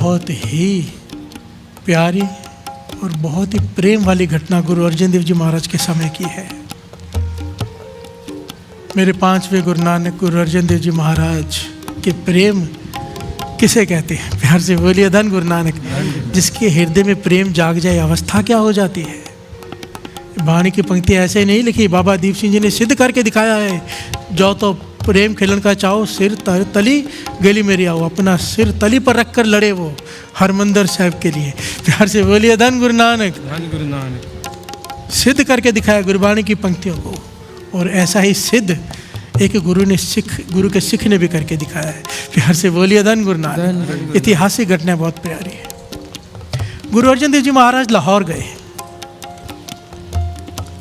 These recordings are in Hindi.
बहुत ही प्यारी और बहुत ही प्रेम वाली घटना गुरु अर्जन देव जी महाराज के समय की है। मेरे पांचवें गुरु नानक गुरु अर्जन देव जी महाराज के प्रेम किसे कहते हैं? प्यार से बोलिए धन गुरु नानक। जिसके हृदय में प्रेम जाग जाए अवस्था क्या हो जाती है। वाणी की पंक्ति ऐसे नहीं लिखी, बाबा दीप सिंह जी ने सिद्ध करके दिखाया है। जो तो प्रेम खेलन का चाहो सिर तली गली मेरी आओ, अपना सिर तली पर रख कर लड़े वो हरमंदर साहब के लिए। प्यार से बोलिए धन गुरु नानक। धन गुरु नानक। सिद्ध करके दिखाया गुरबाणी की पंक्तियों को, और ऐसा ही सिद्ध एक गुरु के सिख ने भी करके दिखाया है। प्यार से बोलिए धन गुरु नानक। ऐतिहासिक घटना बहुत प्यारी है। गुरु अर्जन देव जी महाराज लाहौर गए।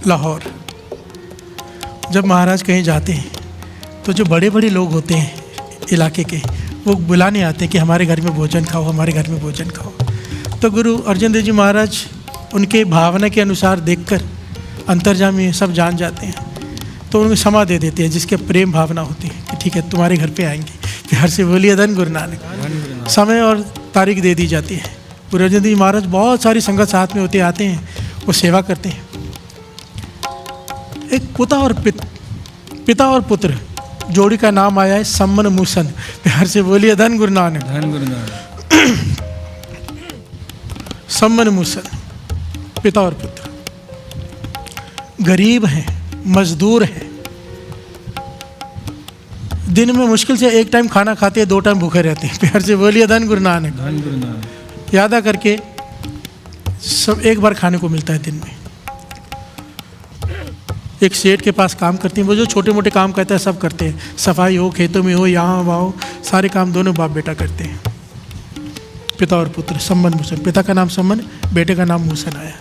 लाहौर जब महाराज कहीं जाते हैं तो जो बड़े बड़े लोग होते हैं इलाके के, वो बुलाने आते हैं कि हमारे घर में भोजन खाओ, हमारे घर में भोजन खाओ। तो गुरु अर्जन देव जी महाराज उनके भावना के अनुसार देखकर अंतर्जामी सब जान जाते हैं, तो उनको क्षमा दे देते हैं जिसके प्रेम भावना होती है कि ठीक है तुम्हारे घर पे आएंगे। प्यार से बोलिए धन गुरु नानक। समय और तारीख दे दी जाती है। गुरु अर्जन देव जी महाराज बहुत सारी संगत साथ में होते आते हैं, वो सेवा करते हैं। एक पिता और पुत्र जोड़ी का नाम आया है सम्मन मूसन। प्यार से बोलिए धन गुरु नानक। धन गुरु नानक। सम्मन मूसन, पिता और पुत्र, गरीब हैं, मजदूर हैं, दिन में मुश्किल से एक टाइम खाना खाते हैं, 2 टाइम भूखे रहते हैं। प्यार से बोलिए धन गुरु नानक। धन गुरु नानक। यादा करके सब एक बार खाने को मिलता है दिन में। एक सेठ के पास काम करते हैं, वो जो छोटे मोटे काम करते हैं सब करते हैं, सफाई हो, खेतों में हो, यहाँ वहाँ, सारे काम दोनों बाप बेटा करते हैं। पिता और पुत्र, सम्मन मूसन। पिता का नाम सम्मन, बेटे का नाम मूसन आया।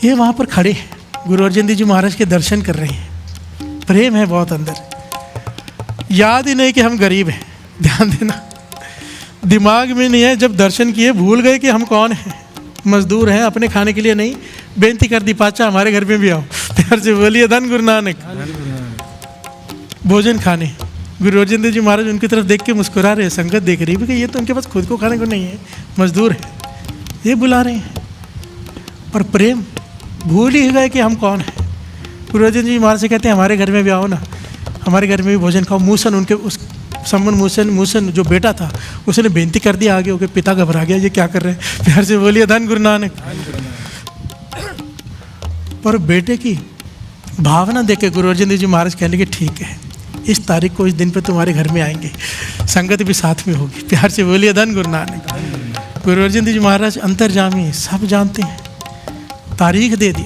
ये वहाँ पर खड़े हैं, गुरु अर्जन देव जी महाराज के दर्शन कर रहे हैं। प्रेम है बहुत अंदर। याद ही नहीं कि हम गरीब हैं, ध्यान देना, दिमाग में नहीं है। जब दर्शन किए भूल गए कि हम कौन हैं, मजदूर हैं, अपने खाने के लिए नहीं। बेनती कर दी, पाचा हमारे घर में भी आओ। प्यार से बोलिए धन गुरु नानक। भोजन खाने गुरु अर्जन देव जी महाराज उनकी तरफ देख के मुस्कुरा रहे हैं। संगत देख रही है कि ये तो उनके पास खुद को खाने को नहीं है, मजदूर है, ये बुला रहे हैं। पर प्रेम भूल ही गए कि हम कौन हैं। गुरु अर्जन जी महाराज से कहते हैं हमारे घर में भी आओ ना, हमारे घर में भी भोजन खाओ। मूसन, उनके उस सम्मन मूसन जो बेटा था, उसने बेनती कर दिया आगे होकर। पिता घबरा गया, ये क्या कर रहे हैं। प्यार से बोलिए धन गुरु नानक। पर बेटे की भावना देख के गुरु अर्जन देव जी महाराज कहने के ठीक है, इस तारीख को, इस दिन पे तुम्हारे घर में आएंगे, संगत भी साथ में होगी। प्यार से बोलिए धन गुरु नानक। गुरु अर्जन देव जी महाराज अंतर्जामी, सब जानते हैं। तारीख दे दी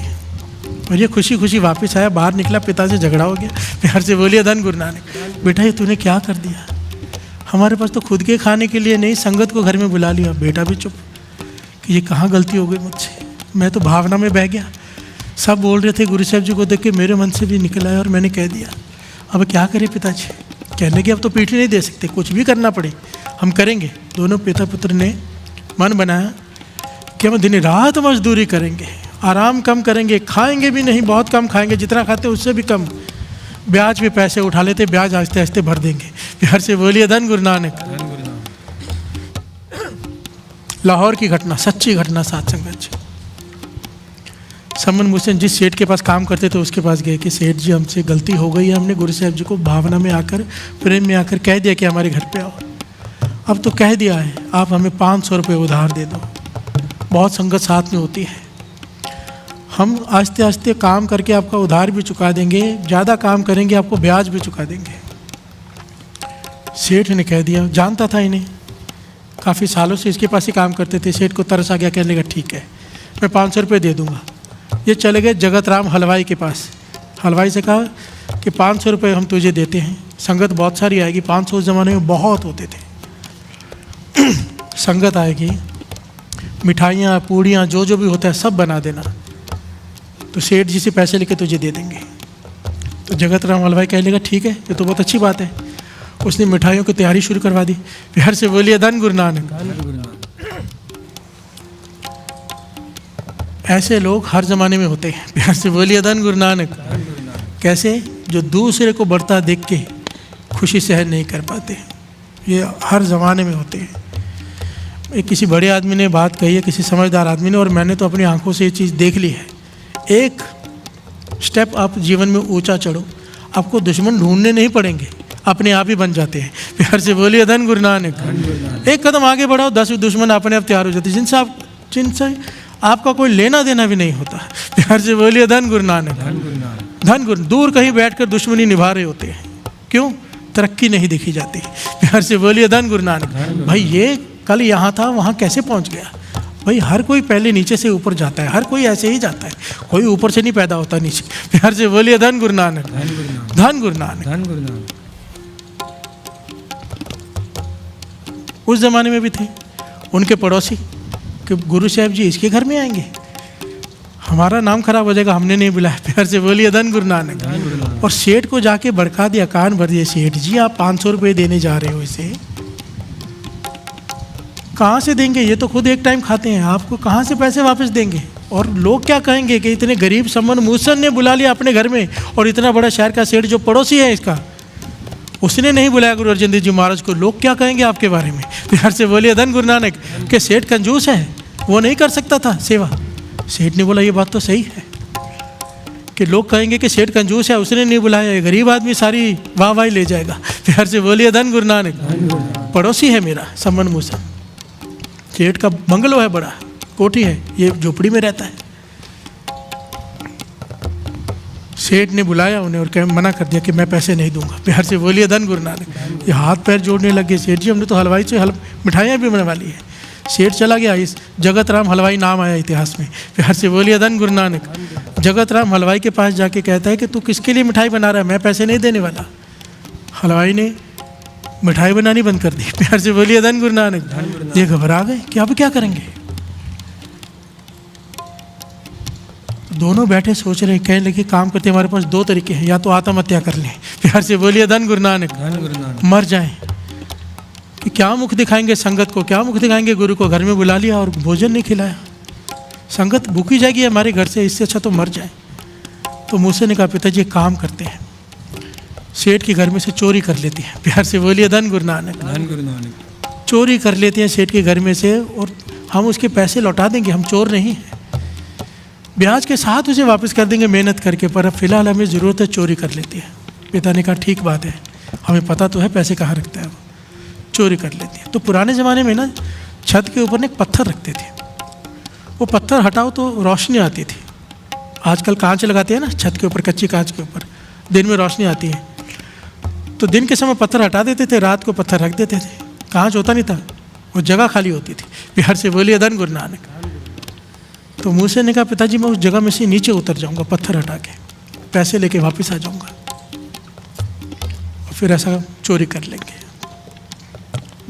और ये खुशी खुशी वापस आया। बाहर निकला, पिता से झगड़ा हो गया। प्यार से बोलिए धन गुरु नानक। बेटा ये तूने क्या कर दिया, हमारे पास तो खुद के खाने के लिए नहीं, संगत को घर में बुला लिया। बेटा भी चुप कि ये कहाँ गलती हो गई मुझसे, मैं तो भावना में बह गया। सब बोल रहे थे, गुरु साहब जी को देख के मेरे मन से भी निकला है और मैंने कह दिया। अब क्या करें पिताजी। कहने की अब तो पीठ नहीं दे सकते, कुछ भी करना पड़े हम करेंगे। दोनों पिता पुत्र ने मन बनाया कि हम दिन रात मजदूरी करेंगे, आराम कम करेंगे, खाएंगे भी नहीं, बहुत कम खाएंगे, जितना खाते उससे भी कम। ब्याज पे पैसे उठा लेते, ब्याज आहिस्ते आहिस्ते भर देंगे। प्यार से बोलिए धन गुरु नानक। लाहौर की घटना, सच्ची घटना, साथ संगत। सम्मन मूसन जिस सेठ के पास काम करते थे उसके पास गए कि सेठ जी हमसे गलती हो गई है, हमने गुरु साहब जी को भावना में आकर, प्रेम में आकर कह दिया कि हमारे घर पे आओ। अब तो कह दिया है, आप हमें 500 रुपये उधार दे दो। बहुत संगत साथ में होती है, हम आस्ते आस्ते काम करके आपका उधार भी चुका देंगे, ज़्यादा काम करेंगे आपको ब्याज भी चुका देंगे। सेठ ने कह दिया, जानता था इन्हें, काफ़ी सालों से इसके पास ही काम करते थे। सेठ को तरस आ गया, कहने लगा ठीक है मैं 500 रुपये दे दूँगा। ये चले गए जगत राम हलवाई के पास। हलवाई से कहा कि 500 रुपये हम तुझे देते हैं, संगत बहुत सारी आएगी। 500 उस ज़माने में बहुत होते थे। संगत आएगी, मिठाइयाँ, पूड़ियाँ, जो जो भी होता है सब बना देना, तो सेठ जी से पैसे लेके तुझे दे देंगे। तो जगत राम हलवाई कहने लगा ठीक है, ये तो बहुत अच्छी बात है। उसने मिठाइयों की तैयारी शुरू करवा दी। प्यार से बोलिए धन गुरु नानक। ऐसे लोग हर ज़माने में होते हैं। प्यार से बोलिए धन गुरु नानक। कैसे? जो दूसरे को बढ़ता देख के खुशी सहन नहीं कर पाते। ये हर ज़माने में होते हैं। एक किसी बड़े आदमी ने बात कही है, किसी समझदार आदमी ने, और मैंने तो अपनी आंखों से ये चीज़ देख ली है। एक स्टेप आप जीवन में ऊंचा चढ़ो, आपको दुश्मन ढूंढने नहीं पड़ेंगे, अपने आप ही बन जाते हैं। प्यार से बोलिए धन गुरु नानक। एक कदम आगे बढ़ाओ, 10 दुश्मन अपने आप तैयार हो जाते हैं, जिनसे आपका कोई लेना देना भी नहीं होता। प्यार से बोलिए धन गुरु नानक। धन गुरु दूर कहीं बैठकर दुश्मनी निभा रहे होते हैं, क्यों? तरक्की नहीं देखी जाती। प्यार से बोलिए धन गुरु नानक। भाई ये कल यहाँ था, वहाँ कैसे पहुँच गया? भाई हर कोई पहले नीचे से ऊपर जाता है, हर कोई ऐसे ही जाता है, कोई ऊपर से नहीं पैदा होता नीचे। प्यार से बोलिए धन गुरु नानक। धन गुरु नानक। उस जमाने में भी थे उनके पड़ोसी कि गुरु साहब जी इसके घर में आएंगे, हमारा नाम खराब हो जाएगा, हमने नहीं बुलाया। प्यार से बोलिए धन गुरु नानक। और सेठ को जाके भड़का दिया, कान भर दिए, सेठ जी आप 500 रुपये देने जा रहे हो, इसे कहाँ से देंगे? ये तो खुद एक टाइम खाते हैं, आपको कहाँ से पैसे वापस देंगे? और लोग क्या कहेंगे कि इतने गरीब संबंध मूसन ने बुला लिया अपने घर में, और इतना बड़ा शहर का सेठ जो पड़ोसी है इसका, उसने नहीं बुलाया गुरु अर्जन देव जी महाराज को, लोग क्या कहेंगे आपके बारे में? प्यार से बोलिए धन गुरु नानक। कि सेठ कंजूस है, वो नहीं कर सकता था सेवा? सेठ ने बोला ये बात तो सही है कि लोग कहेंगे कि सेठ कंजूस है, उसने नहीं बुलाया, गरीब आदमी सारी वाह ले जाएगा। प्यार से बोलिए धन गुरु नानक। पड़ोसी है मेरा संबंध मूसन, सेठ का बंगलो है, बड़ा कोठी है, ये झोपड़ी में रहता है। सेठ ने बुलाया उन्हें और मना कर दिया कि मैं पैसे नहीं दूंगा। प्यार से बोलिए धन गुरु नानक। ये हाथ पैर जोड़ने लगे, सेठ जी हमने तो हलवाई से मिठाइयाँ भी बनवा ली है। सेठ चला गया, इस जगत राम हलवाई नाम आया इतिहास में। प्यार से बोलिए धन गुरु नानक। जगत राम हलवाई के पास जाके कहता है कि तू किसके लिए मिठाई बना रहा है, मैं पैसे नहीं देने वाला। हलवाई ने मिठाई बनानी बंद कर दी। प्यार से बोलिए धन गुरु नानक। ये घबरा गए कि अब क्या करेंगे। दोनों बैठे सोच रहे, कहने लगे काम करते हमारे पास 2 तरीके हैं, या तो आत्महत्या कर लें। प्यार से बोलिए धन गुरु नानक। मर जाएं कि क्या मुख दिखाएंगे संगत को, क्या मुख दिखाएंगे गुरु को? घर में बुला लिया और भोजन नहीं खिलाया, संगत भूखी जाएगी हमारे घर से, इससे अच्छा तो मर जाए। तो मूसे ने कहा पिताजी एक काम करते हैं, सेठ के घर में से चोरी कर लेते हैं। प्यार से बोलिए धन गुरु नानक। चोरी कर लेते हैं सेठ के घर में से, और हम उसके पैसे लौटा देंगे, हम चोर नहीं हैं, ब्याज के साथ उसे वापस कर देंगे मेहनत करके, पर अब फिलहाल हमें ज़रूरत है, चोरी कर लेती है। पिता ने कहा ठीक बात है, हमें पता तो है पैसे कहाँ रखता है वो, चोरी कर लेती है। तो पुराने ज़माने में ना छत के ऊपर ना एक पत्थर रखते थे, वो पत्थर हटाओ तो रोशनी आती थी। आजकल कांच लगाते हैं ना छत के ऊपर, कच्ची कांच के ऊपर, दिन में रोशनी आती है। तो दिन के समय पत्थर हटा देते थे, रात को पत्थर रख देते थे, कांच होता नहीं था, वो जगह खाली होती थी। प्यार से बोलिए धन गुरु नानक। तो मूसे ने कहा पिताजी मैं उस जगह में से नीचे उतर जाऊंगा, पत्थर हटा के पैसे लेके वापस आ जाऊंगा, और फिर ऐसा चोरी कर लेंगे।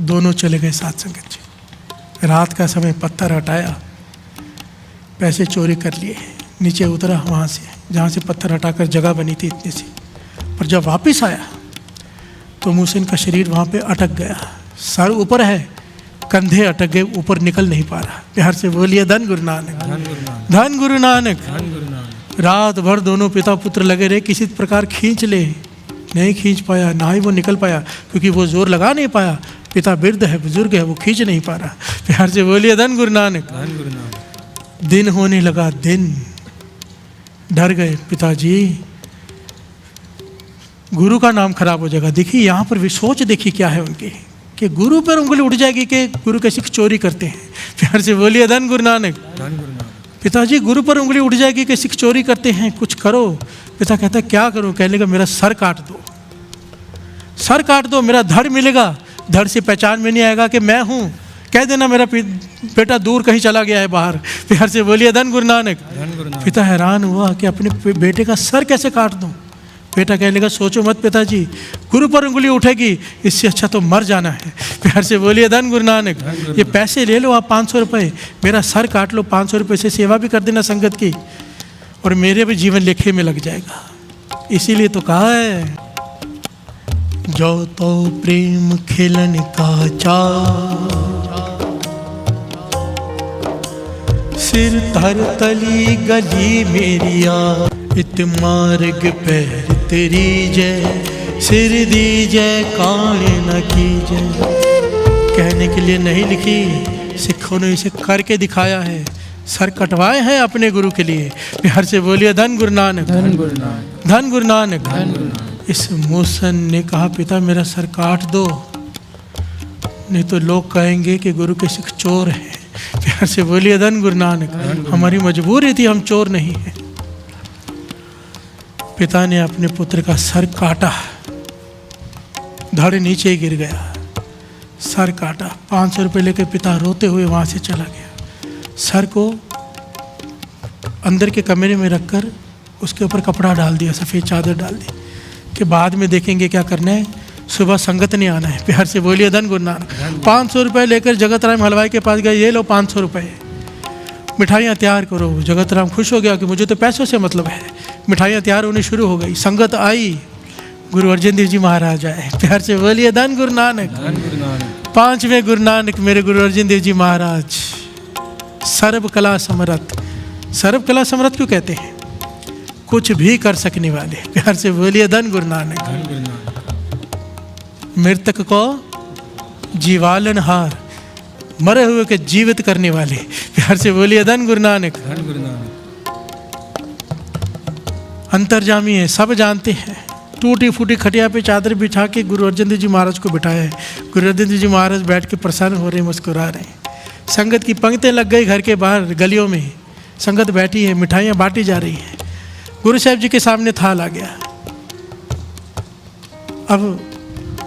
दोनों चले गए साथ संगत जी। रात का समय पत्थर हटाया, पैसे चोरी कर लिए, नीचे उतरा वहाँ से जहाँ से पत्थर हटाकर जगह बनी थी इतनी सी। पर जब वापस आया तो मूसे का शरीर वहाँ पे अटक गया, सर ऊपर है, कंधे अटक गए, ऊपर निकल नहीं पा रहा। प्यार से बोलिए धन गुरु नानक। धन गुरु नानक। रात भर दोनों पिता पुत्र लगे रहे, किसी प्रकार खींच ले, नहीं खींच पाया, ना ही वो निकल पाया, क्योंकि वो जोर लगा नहीं पाया। पिता वृद्ध है, बुजुर्ग है, वो खींच नहीं पा रहा। प्यार से बोलिए धन गुरु नानक। दिन होने लगा, दिन डर गए पिताजी, गुरु का नाम खराब हो जाएगा। देखिए यहाँ पर भी सोच देखिए क्या है उनकी, कि गुरु पर उंगली उठ जाएगी कि गुरु कैसे चोरी करते हैं। प्यार से बोलिए धन गुरु नानक। पिताजी गुरु पर उंगली उठ जाएगी कि सिख चोरी करते हैं, कुछ करो। पिता कहता है क्या करूं? कहने लगा मेरा सर काट दो, सर काट दो, मेरा धड़ मिलेगा, धड़ से पहचान में नहीं आएगा कि मैं हूँ, कह देना मेरा बेटा दूर कहीं चला गया है बाहर। प्यार से बोलिए धन गुरु नानक। पिता हैरान हुआ कि अपने बेटे का सर कैसे काट दूं। बेटा कहने लगा सोचो मत पिताजी, गुरु पर उंगली उठेगी, इससे अच्छा तो मर जाना है। प्यार से बोलिए धन गुरु नानक। ये पैसे ले लो आप 500 रुपये, मेरा सर काट लो, 500 रुपये से सेवा भी कर देना संगत की, और मेरे भी जीवन लेखे में लग जाएगा। इसीलिए तो कहा है जो तो प्रेम खिलन का चा, सिर तर तली गली मेरिया, इत मार्ग पैर तेरी जय, सिर दीजय कान न कीजय। कहने के लिए नहीं लिखी, सिखों ने इसे करके दिखाया है। सर कटवाए हैं अपने गुरु के लिए। प्यार से बोलिए धन गुरु नानक, धन गुरु नानक, धन गुरु नानक। धन गुरु नानक। इस मूसन ने कहा पिता मेरा सर काट दो, नहीं तो लोग कहेंगे कि गुरु के सिख चोर हैं। प्यार से बोलिए धन गुरु नानक। हमारी मजबूरी थी, हम चोर नहीं हैं। पिता ने अपने पुत्र का सर काटा, धड़ नीचे गिर गया, सर काटा। 500 रुपये लेकर पिता रोते हुए वहाँ से चला गया। सर को अंदर के कमरे में रखकर उसके ऊपर कपड़ा डाल दिया, सफ़ेद चादर डाल दी कि बाद में देखेंगे क्या करना है, सुबह संगत नहीं आना है। प्यार से बोलिए धन गुरु नानक। 500 रुपये लेकर जगत राम हलवाई के पास गए, ये लो 500 रुपये, मिठाइयाँ तैयार करो। जगत राम खुश हो गया कि मुझे तो पैसों से मतलब है। मिठाइयाँ तैयार होनी शुरू हो गई, संगत आई, गुरु अर्जन देव जी महाराज आए। प्यार से बोलिए धन गुरु नानक, धन गुरु नानक। 5वें गुरु नानक मेरे गुरु अर्जन देव जी महाराज, सर्व कला समरथ। सर्व कला समरथ क्यों कहते हैं? कुछ भी कर सकने वाले। प्यार से बोलिए धन गुरु नानक, धन गुरु नानक। मृतक को जीवालनहार, मरे हुए के जीवित करने वाले। प्यार से बोलिए धन गुरु नानक, धन गुरु नानक। अंतर्जामी है, सब जानते हैं। टूटी फूटी खटिया पे चादर बिछा के गुरु अर्जन देव जी महाराज को बिठाया है। गुरु अर्जन देव जी महाराज बैठ के प्रसन्न हो रहे हैं, मुस्कुरा रहे हैं। संगत की पंक्तियाँ लग गई घर के बाहर गलियों में, संगत बैठी है, मिठाइयाँ बांटी जा रही हैं। गुरु साहब जी के सामने थाल आ गया। अब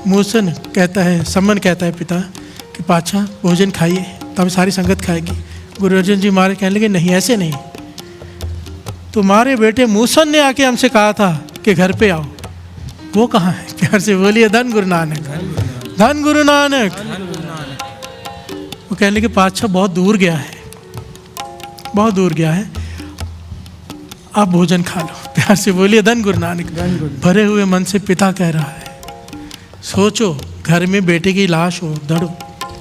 मूसन कहता है, सम्मन कहता है पिता कि पाछा भोजन खाइए, तब सारी संगत खाएगी। गुरु अर्जन जी महाराज कहने लगे नहीं, ऐसे नहीं, तुम्हारे बेटे मूसन ने आके हमसे कहा था कि घर पे आओ, वो कहाँ है? प्यार से बोलिए धन गुरु नानक, धन गुरु नानक। वो कहने लगे पातशाह बहुत दूर गया है, बहुत दूर गया है, आप भोजन खा लो। प्यार से बोलिए धन गुरु नानक। भरे हुए मन से पिता कह रहा है, सोचो घर में बेटे की लाश हो, धड़ो।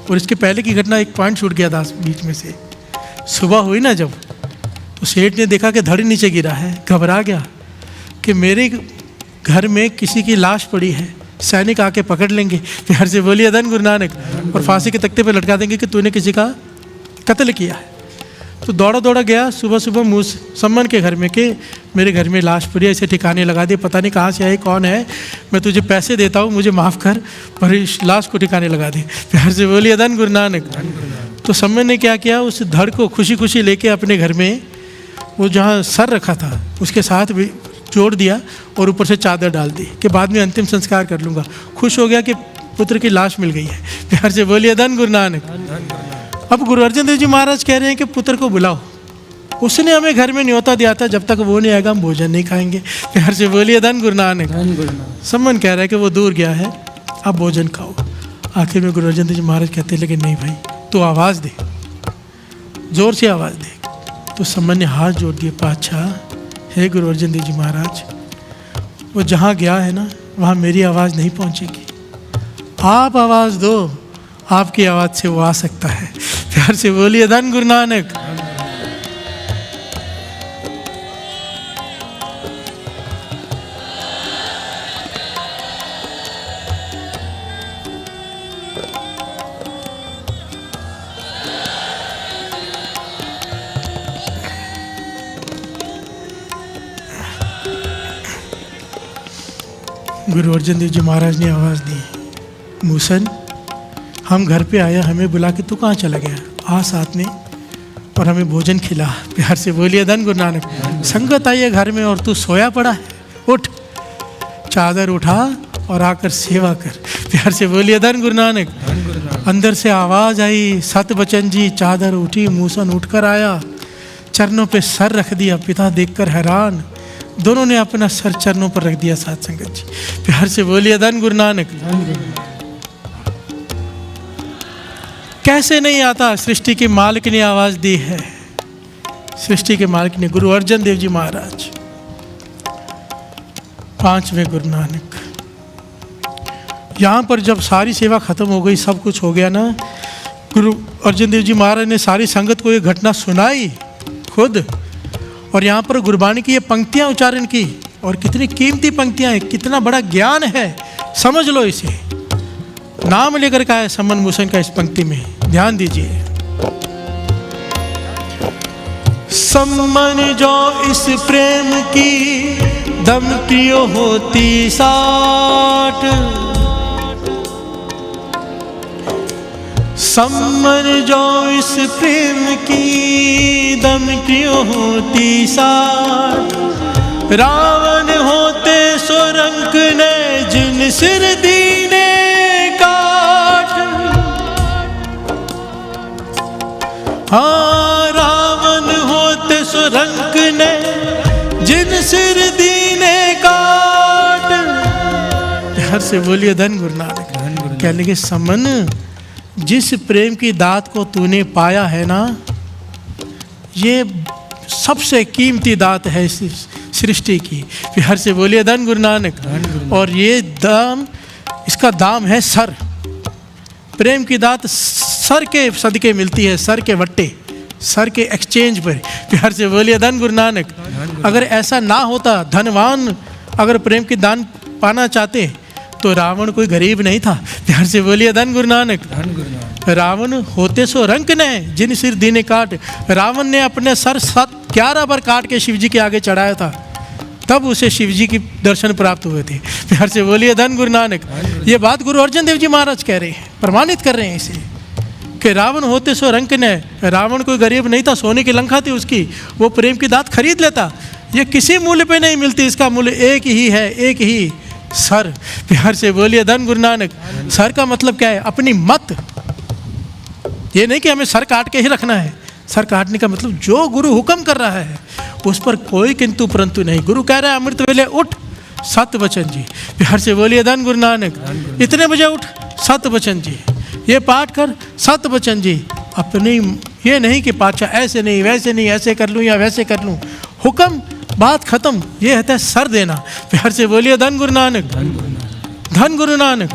और इसके पहले की घटना एक पॉइंट छूट गया था बीच में से। सुबह हुई ना जब, तो सेठ ने देखा कि धड़ नीचे गिरा है, घबरा गया कि मेरे घर में किसी की लाश पड़ी है, सैनिक आके पकड़ लेंगे। प्यार से बोलिए धन गुरु नानक, और फांसी के तख्ते पे लटका देंगे कि तूने किसी का कत्ल किया है। तो दौड़ा दौड़ा गया सुबह सुबह सम्मन के घर में कि मेरे घर में लाश पड़ी है, इसे ठिकाने लगा दे, पता नहीं कहाँ से आई, कौन है, मैं तुझे पैसे देता हूँ, मुझे माफ़ कर, पर इस लाश को ठिकाने लगा दे। प्यार से बोलिए धन गुरु नानक। तो सम्मन ने क्या किया, उस धड़ को खुशी खुशी लेके अपने घर में वो जहाँ सर रखा था उसके साथ भी जोड़ दिया और ऊपर से चादर डाल दी कि बाद में अंतिम संस्कार कर लूँगा। खुश हो गया कि पुत्र की लाश मिल गई है। प्यार से बोलिए धन गुरु नानक। अब गुरु अर्जन देव जी महाराज कह रहे हैं कि पुत्र को बुलाओ, उसने हमें घर में न्योता दिया था, जब तक वो नहीं आएगा हम भोजन नहीं खाएंगे। प्यार से बोलिए धन गुरु नानक। सम्मन कह रहा है कि वो दूर गया है, आप भोजन खाओ। आखिर में गुरु अर्जन देव जी महाराज कहते लेकिन नहीं भाई, तो आवाज़ दे, जोर से आवाज़ दे। तो सम्मन ने हाथ जोड़ दिए, पातशाह हे गुरु अर्जन देव जी महाराज, वो जहाँ गया है ना वहाँ मेरी आवाज़ नहीं पहुँचेगी, आप आवाज़ दो, आपकी आवाज़ से वो आ सकता है। प्यार से बोलिए धन गुरु नानक। गुरु अर्जन देव जी महाराज ने आवाज़ दी, मूसन हम घर पे आया, हमें बुला के तू कहाँ चला गया, आ साथ में और हमें भोजन खिला। प्यार से बोलिए धन गुरु नानक। संगत आई है घर में और तू सोया पड़ा है, उठ, चादर उठा और आकर सेवा कर। प्यार से बोलिए धन गुरु नानक। अंदर से आवाज़ आई, सत बचन जी। चादर उठी, मूसन उठकर आया, चरणों पे सर रख दिया। पिता देखकर हैरान, दोनों ने अपना सर चरणों पर रख दिया। साथ संगत जी प्यार से बोलिए धन गुरु नानक। कैसे नहीं आता, सृष्टि के मालिक ने आवाज़ दी है, सृष्टि के मालिक ने, गुरु अर्जन देव जी महाराज, 5वें गुरु नानक। यहाँ पर जब सारी सेवा खत्म हो गई, सब कुछ हो गया ना, गुरु अर्जन देव जी महाराज ने सारी संगत को ये घटना सुनाई खुद, और यहाँ पर गुरबाणी की ये पंक्तियाँ उच्चारण की और कितनी कीमती पंक्तियां हैं, कितना बड़ा ज्ञान है, समझ लो इसे। नाम लेकर का है समन भूषण का इस पंक्ति में, ध्यान दीजिए। सम्मन जो इस प्रेम की दम प्रिय होती साठ, सम्मन जो इस प्रेम की दम प्रिय होती साठ, रावण होते सो रंक ने जिन सिर दीने काट। हाँ, रावण होते सो रंक ने जिन सिर दीने काट। हर से बोलिए धन गुरु नानक। कहने के समन, जिस प्रेम की दात को तूने पाया है ना, ये सबसे कीमती दात है इस सृष्टि की। हर से बोलिए धन गुरु नानक। और ये दाम, इसका दाम है सर। प्रेम की दात सर के सदके मिलती है, सर के वट्टे, सर के एक्सचेंज पर। प्यार से बोलिए धन गुरु नानक। अगर ऐसा ना होता, धनवान अगर प्रेम की दान पाना चाहते तो रावण कोई गरीब नहीं था। प्यार से बोलिए धन गुरु नानक। रावण होते सो रंक ने जिन सिर दीने काट। रावण ने अपने सर 11 बार काट के शिव जी के आगे चढ़ाया था, तब उसे शिव जी की दर्शन प्राप्त हुए थे। प्यार से बोलिए धन गुरु नानक। ये बात गुरु अर्जन देव जी महाराज कह रहे हैं, प्रमाणित कर रहे हैं इसे, कि रावण होते सो रंक ने। रावण कोई गरीब नहीं था, सोने की लंका थी उसकी, वो प्रेम की दात खरीद लेता। ये किसी मूल्य पे नहीं मिलती, इसका मूल्य एक ही है, एक ही सर। प्यार से बोलिए धन गुरु नानक। सर का मतलब क्या है? अपनी मत। ये नहीं कि हमें सर काट के ही रखना है। सर काटने का मतलब जो गुरु हुक्म कर रहा है उस पर कोई किंतु परंतु नहीं। गुरु कह रहा है अमृत वेले उठ, सत वचन जी। प्यार से बोलिए धन गुरु नानक। इतने बजे उठ, सत वचन जी। ये पाठ कर, सत वचन जी। अपनी ये नहीं कि पाछा ऐसे नहीं, वैसे नहीं, ऐसे कर लूँ या वैसे कर लूँ। हुक्म, बात खत्म। ये होता है सर देना। प्यार से बोलिए धन गुरु नानक। धन गुरु नानक।